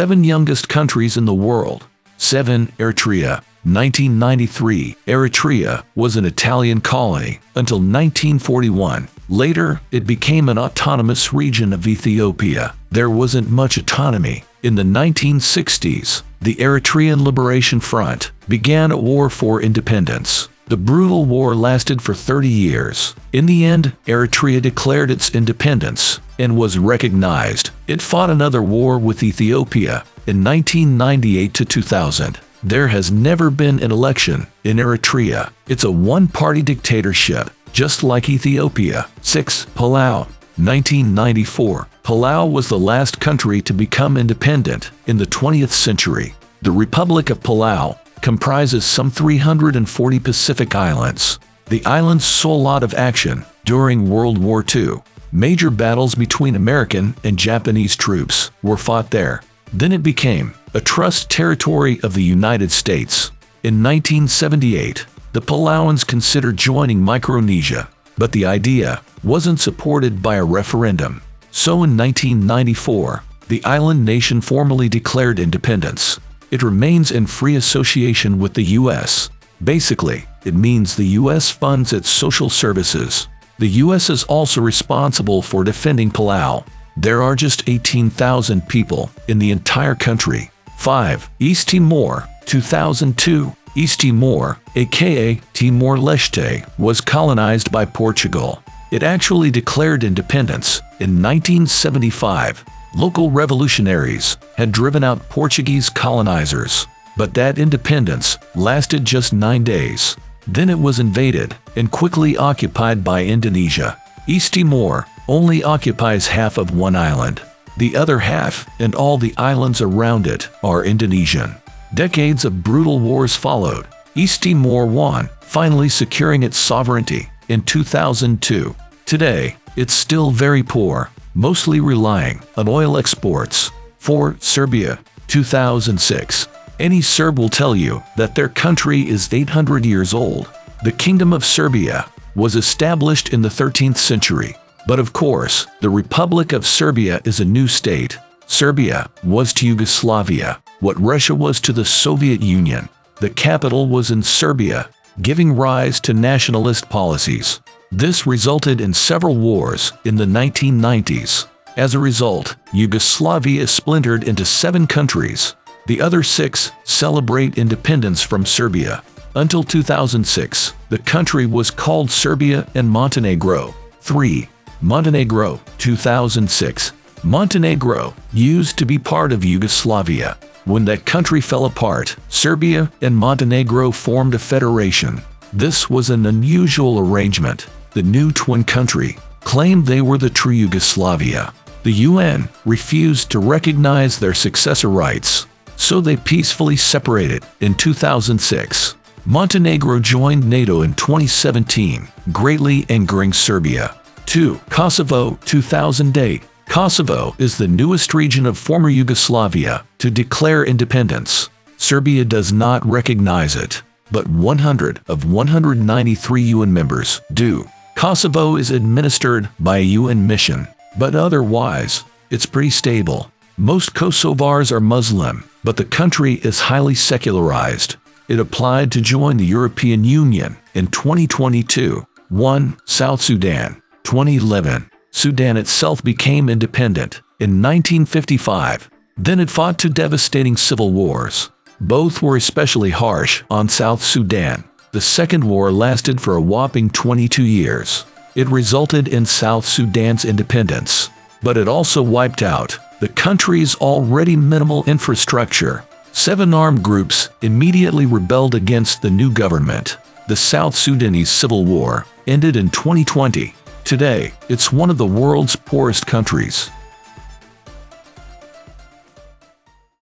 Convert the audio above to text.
7 youngest countries in the world. 7. Eritrea. 1993. Eritrea was an Italian colony until 1941. Later, it became an autonomous region of Ethiopia. There wasn't much autonomy. In the 1960s, the Eritrean Liberation Front began a war for independence. The brutal war lasted for 30 years. In the end, Eritrea declared its independence and was recognized. It fought another war with Ethiopia in 1998 to 2000. There has never been an election in Eritrea. It's a one-party dictatorship, just like Ethiopia. 6. Palau. 1994. Palau was the last country to become independent in the 20th century. The Republic of Palau comprises some 340 Pacific islands. The islands saw a lot of action during World War II. Major battles between American and Japanese troops were fought there. Then it became a trust territory of the United States. In 1978, the Palauans considered joining Micronesia, but the idea wasn't supported by a referendum. So in 1994, the island nation formally declared independence. It remains in free association with the U.S. Basically, it means the U.S. funds its social services. The U.S. is also responsible for defending Palau. There are just 18,000 people in the entire country. 5. East Timor. 2002. East Timor, aka Timor-Leste, was colonized by Portugal. It actually declared independence in 1975. Local revolutionaries had driven out Portuguese colonizers, but that independence lasted just 9 days. Then it was invaded and quickly occupied by Indonesia. East Timor only occupies half of one island. The other half and all the islands around it are Indonesian. Decades of brutal wars followed. East Timor won, finally securing its sovereignty in 2002. Today, it's still very poor, mostly relying on oil exports. 4. Serbia. 2006. Any Serb will tell you that their country is 800 years old. The Kingdom of Serbia was established in the 13th century. But of course, the Republic of Serbia is a new state. Serbia was to Yugoslavia what Russia was to the Soviet Union. The capital was in Serbia, giving rise to nationalist policies. This resulted in several wars in the 1990s. As a result, Yugoslavia splintered into 7 countries. The other 6 celebrate independence from Serbia. Until 2006, the country was called Serbia and Montenegro. 3. Montenegro. 2006. Montenegro used to be part of Yugoslavia. When that country fell apart, Serbia and Montenegro formed a federation. This was an unusual arrangement. The new twin country claimed they were the true Yugoslavia. The UN refused to recognize their successor rights, so they peacefully separated in 2006. Montenegro joined NATO in 2017, greatly angering Serbia. 2. Kosovo. 2008. Kosovo is the newest region of former Yugoslavia to declare independence. Serbia does not recognize it, but 100 of 193 UN members do. Kosovo is administered by a UN mission, but otherwise, it's pretty stable. Most Kosovars are Muslim, but the country is highly secularized. It applied to join the European Union in 2022. 1. South Sudan. 2011. Sudan itself became independent in 1955. Then it fought 2 devastating civil wars. Both were especially harsh on South Sudan. The second war lasted for a whopping 22 years. It resulted in South Sudan's independence, but it also wiped out the country's already minimal infrastructure. 7 armed groups immediately rebelled against the new government. The South Sudanese Civil War ended in 2020. Today, it's one of the world's poorest countries.